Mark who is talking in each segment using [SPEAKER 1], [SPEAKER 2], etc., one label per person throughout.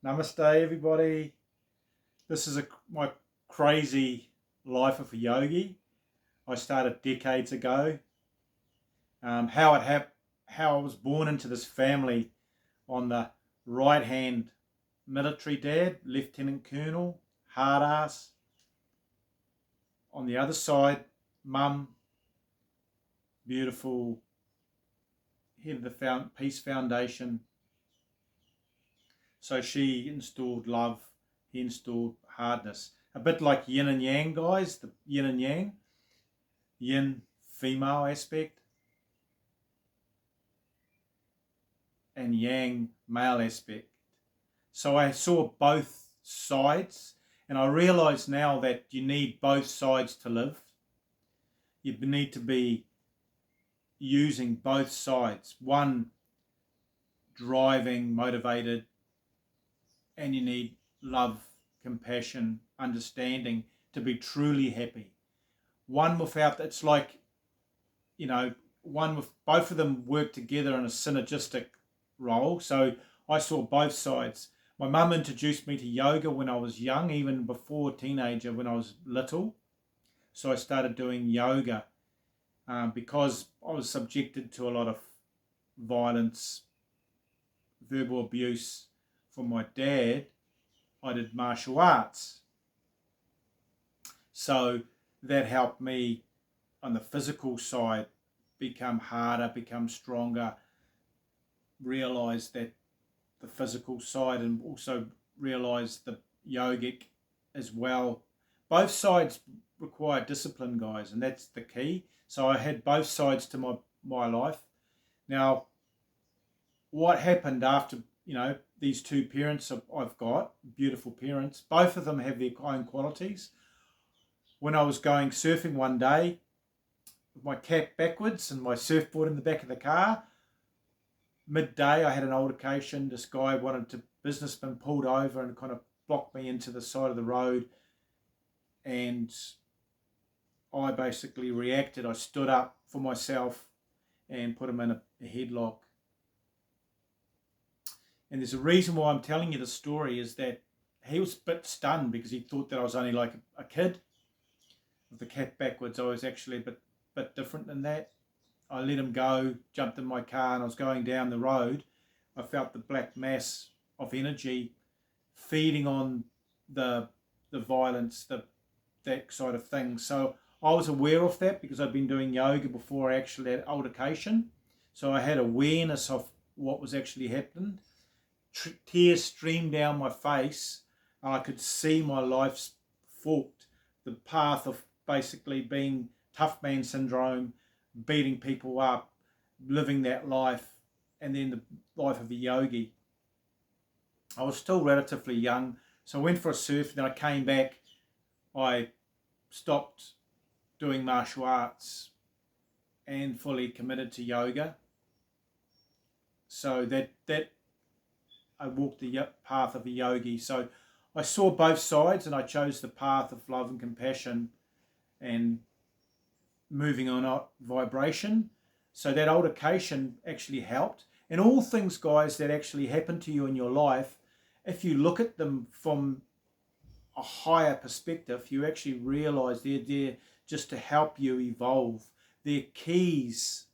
[SPEAKER 1] Namaste, everybody. This is my crazy life of a yogi. I started decades ago. How how I was born into this family on the right hand, military dad, lieutenant colonel, hard ass. On the other side, mum, beautiful, head of the Peace Foundation. So she installed love, he installed hardness. A bit like yin and yang, guys, the yin and yang. Yin, female aspect, and yang, male aspect. So I saw both sides, and I realize now that you need both sides to live. You need to be using both sides. One driving, motivated, and you need love, compassion, understanding to be truly happy. One without, it's like, one with both of them work together in a synergistic role. So I saw both sides. My mum introduced me to yoga when I was young, even before teenager, when I was little. So I started doing yoga because I was subjected to a lot of violence, verbal abuse from my dad. I did martial arts. So that helped me on the physical side become harder, become stronger, realize that the physical side, and also realize the yogic as well. Both sides require discipline, guys, and that's the key. So I had both sides to my life. Now, what happened after, these two parents I've got, beautiful parents, both of them have their own qualities. When I was going surfing one day, with my cap backwards and my surfboard in the back of the car, midday I had an altercation. This guy businessman pulled over and kind of blocked me into the side of the road, and I basically reacted. I stood up for myself and put him in a headlock. And there's a reason why I'm telling you the story, is that he was a bit stunned because he thought that I was only like a kid. With the cap backwards, I was actually a bit different than that. I let him go, jumped in my car, and I was going down the road. I felt the black mass of energy feeding on the violence, that side of things. So I was aware of that because I'd been doing yoga before I actually had altercation. So I had awareness of what was actually happening. Tears streamed down my face, and I could see my life's forked. The path of basically being tough man syndrome, beating people up, living that life, and then the life of a yogi. I was still relatively young, so I went for a surf, then I came back. I stopped doing martial arts and fully committed to yoga. So that I walked the path of a yogi. So I saw both sides, and I chose the path of love and compassion and moving on up vibration. So that altercation actually helped. And all things, guys, that actually happen to you in your life, if you look at them from a higher perspective, you actually realize they're there just to help you evolve. They're keys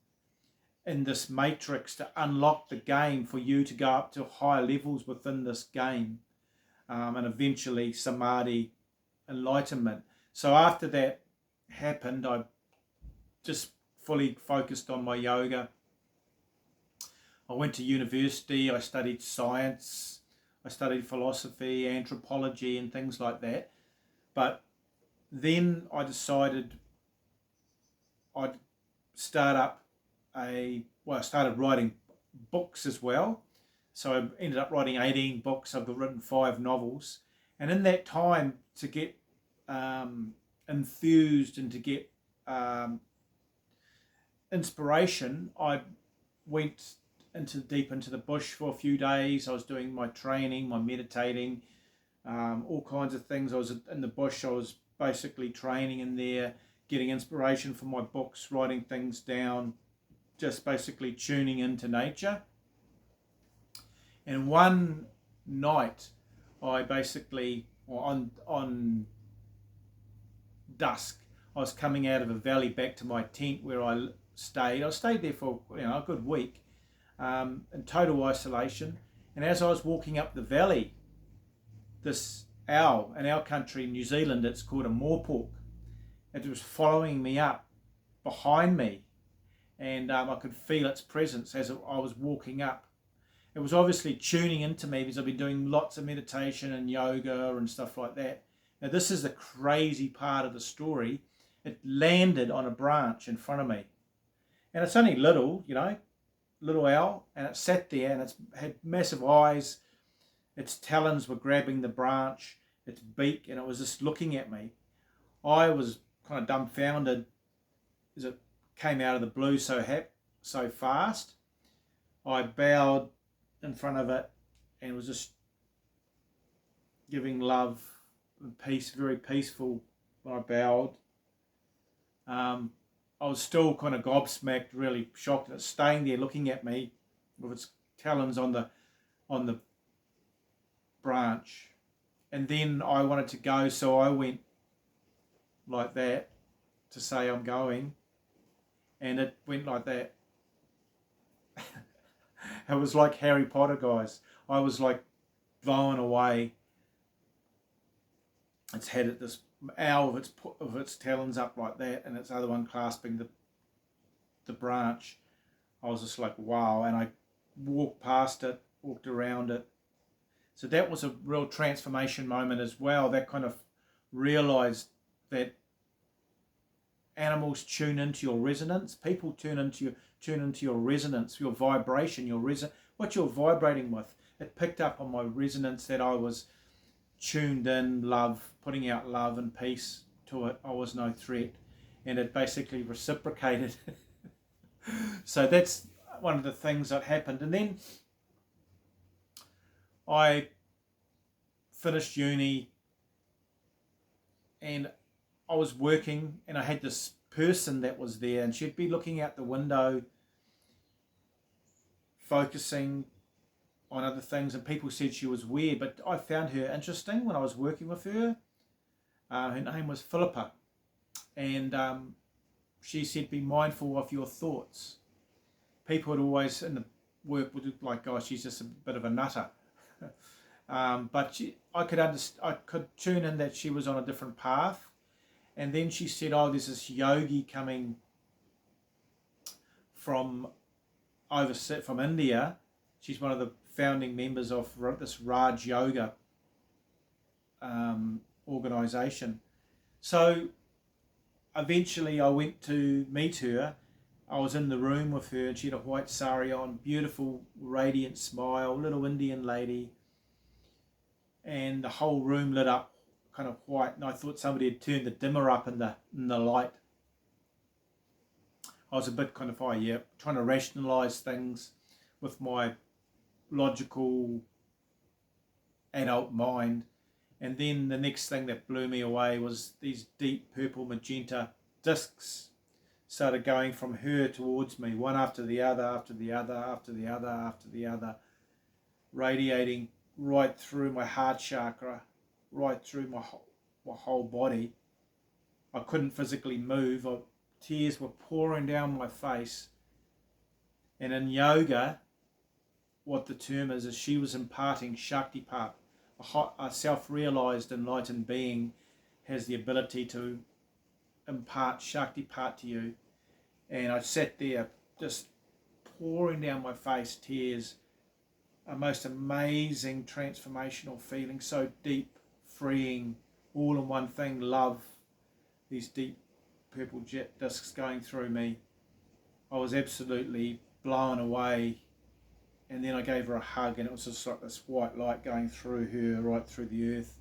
[SPEAKER 1] in this matrix to unlock the game for you to go up to higher levels within this game, and eventually samadhi, enlightenment. So after that happened, I just fully focused on my yoga. I went to university, I studied science, I studied philosophy, anthropology, and things like that. But then I decided I'd I started writing books as well. So I ended up writing 18 books. I've written 5 novels. And in that time, to get enthused and to get inspiration, I went deep into the bush for a few days. I was doing my training, my meditating, all kinds of things. I was in the bush. I was basically training in there, getting inspiration from my books, writing things down, just basically tuning into nature. And one night, I basically, or on dusk, I was coming out of a valley back to my tent where I stayed. I stayed there for a good week, in total isolation. And as I was walking up the valley, this owl, in our country, New Zealand, it's called a moorpork. It was following me up behind me, and I could feel its presence as I was walking up. It was obviously tuning into me because I've been doing lots of meditation and yoga and stuff like that. Now this is the crazy part of the story. It landed on a branch in front of me. And it's only little, little owl, and it sat there and it had massive eyes. Its talons were grabbing the branch, its beak, and it was just looking at me. I was kind of dumbfounded as it came out of the blue so fast. I bowed in front of it and was just giving love and peace, very peaceful when I bowed. I was still kind of gobsmacked, really shocked. It's staying there looking at me with its talons on the branch. And then I wanted to go, so I went like that to say I'm going, and it went like that. It was like Harry Potter, guys. I was like blown away. It's had this owl of its talons up like that, and its other one clasping the branch. I was just like, wow. And I walked past it, walked around it. So that was a real transformation moment as well. That kind of realized that animals tune into your resonance. People tune into your resonance, your vibration, what you're vibrating with. It picked up on my resonance that I was tuned in, love, putting out love and peace to it. I was no threat, and it basically reciprocated. So that's one of the things that happened. And then I finished uni, and I was working, and I had this person that was there, and she'd be looking out the window, focusing on other things, and people said she was weird, but I found her interesting when I was working with her. Her name was Philippa, and she said, be mindful of your thoughts. People would always in the work would look like, gosh, she's just a bit of a nutter. But I could tune in that she was on a different path. And then she said, oh, there's this yogi coming from India. She's one of the founding members of this Raj Yoga organization. So eventually I went to meet her. I was in the room with her, and she had a white sari on, beautiful, radiant smile, little Indian lady. And the whole room lit up kind of white, and I thought somebody had turned the dimmer up in the light. I was a bit kind of, trying to rationalize things with my logical adult mind. And then the next thing that blew me away was these deep purple magenta discs started going from her towards me, one after the other, after the other, after the other, after the other, radiating right through my heart chakra, right through my whole body. I couldn't physically move. Tears were pouring down my face. And in yoga, what the term is she was imparting Shaktipat. A self-realized enlightened being has the ability to impart Shaktipat to you. And I sat there just pouring down my face tears, a most amazing transformational feeling, so deep, freeing, all in one thing, love, these deep purple jet discs going through me. I was absolutely blown away. And then I gave her a hug, and it was just like this white light going through her, right through the earth.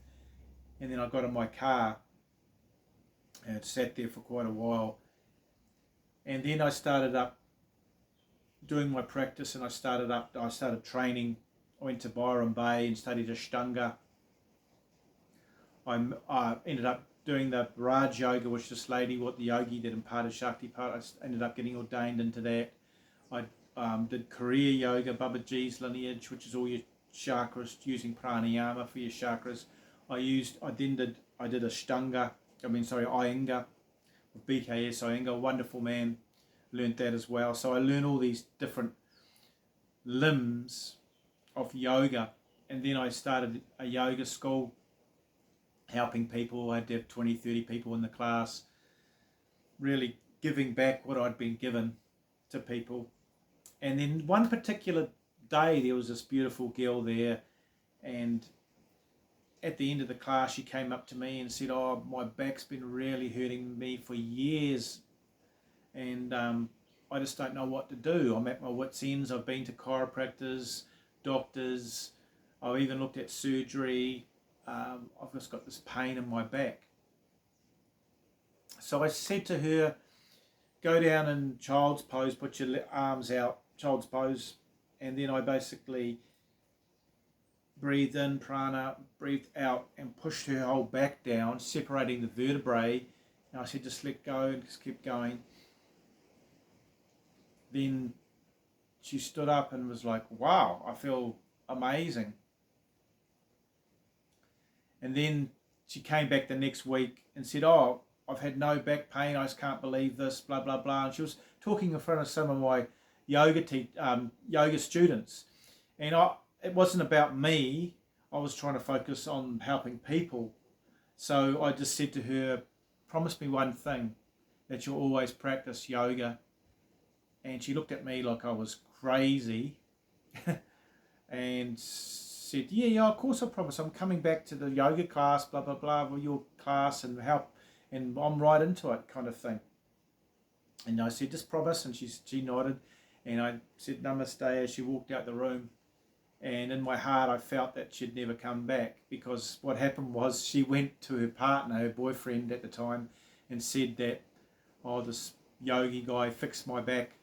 [SPEAKER 1] And then I got in my car and sat there for quite a while. And then I started up doing my practice, and I started training. I went to Byron Bay and studied Ashtanga. I ended up doing the Raj Yoga, which this lady, the yogi that imparted Shaktipat, I ended up getting ordained into that. I did Kriya Yoga, Babaji's lineage, which is all your chakras, using pranayama for your chakras. I did a Iyengar with BKS Iyengar, wonderful man, learned that as well. So I learned all these different limbs of yoga, and then I started a yoga school, helping people. I had to have 20, 30 people in the class, really giving back what I'd been given to people. And then one particular day, there was this beautiful girl there, and at the end of the class, she came up to me and said, "Oh, my back's been really hurting me for years, and I just don't know what to do. I'm at my wit's ends. I've been to chiropractors, doctors. I've even looked at surgery. I've just got this pain in my back." So I said to her, "Go down in child's pose, put your arms out, child's pose." And then I basically breathed in prana, breathed out, and pushed her whole back down, separating the vertebrae. And I said, "Just let go and just keep going." Then she stood up and was like, "Wow, I feel amazing." And then she came back the next week and said, "Oh, I've had no back pain. I just can't believe this, blah, blah, blah." And she was talking in front of some of my yoga students. And it wasn't about me. I was trying to focus on helping people. So I just said to her, "Promise me one thing, that you'll always practice yoga." And she looked at me like I was crazy and said, yeah, of course I promise. I'm coming back to the yoga class, blah, blah, blah, with your class and help, and I'm right into it, kind of thing. And I said, "Just promise," and she nodded, and I said namaste as she walked out the room. And in my heart, I felt that she'd never come back, because what happened was she went to her partner, her boyfriend at the time, and said that, "Oh, this yogi guy fixed my back.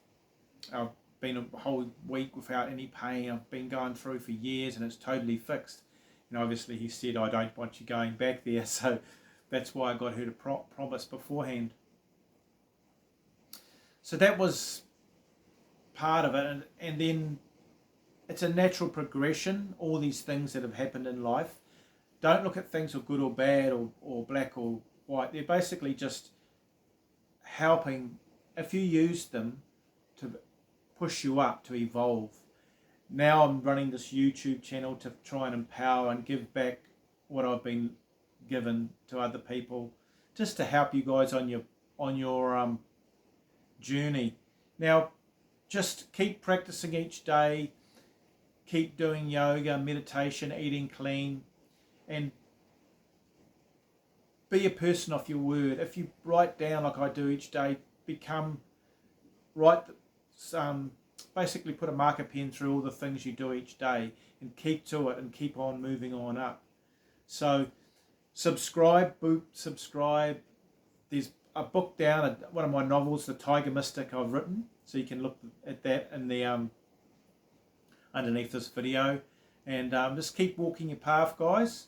[SPEAKER 1] I've been a whole week without any pain. I've been going through for years and it's totally fixed." And obviously he said, "I don't want you going back there." So that's why I got her to promise beforehand. So that was part of it. And then it's a natural progression, all these things that have happened in life. Don't look at things as good or bad or black or white. They're basically just helping, if you use them, to push you up, to evolve. Now I'm running this YouTube channel to try and empower and give back what I've been given to other people, just to help you guys on your journey. Now, just keep practicing each day, keep doing yoga, meditation, eating clean, and be a person of your word. If you write down like I do each day, basically put a marker pen through all the things you do each day and keep to it and keep on moving on up. So subscribe. There's a book down, one of my novels, The Tiger Mystic, I've written, so you can look at that in the underneath this video. And just keep walking your path, guys.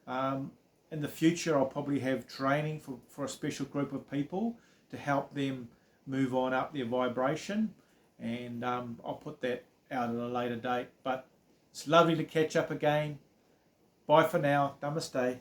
[SPEAKER 1] In the future, I'll probably have training for a special group of people to help them move on up their vibration, and I'll put that out at a later date. But it's lovely to catch up again. Bye for now. Namaste.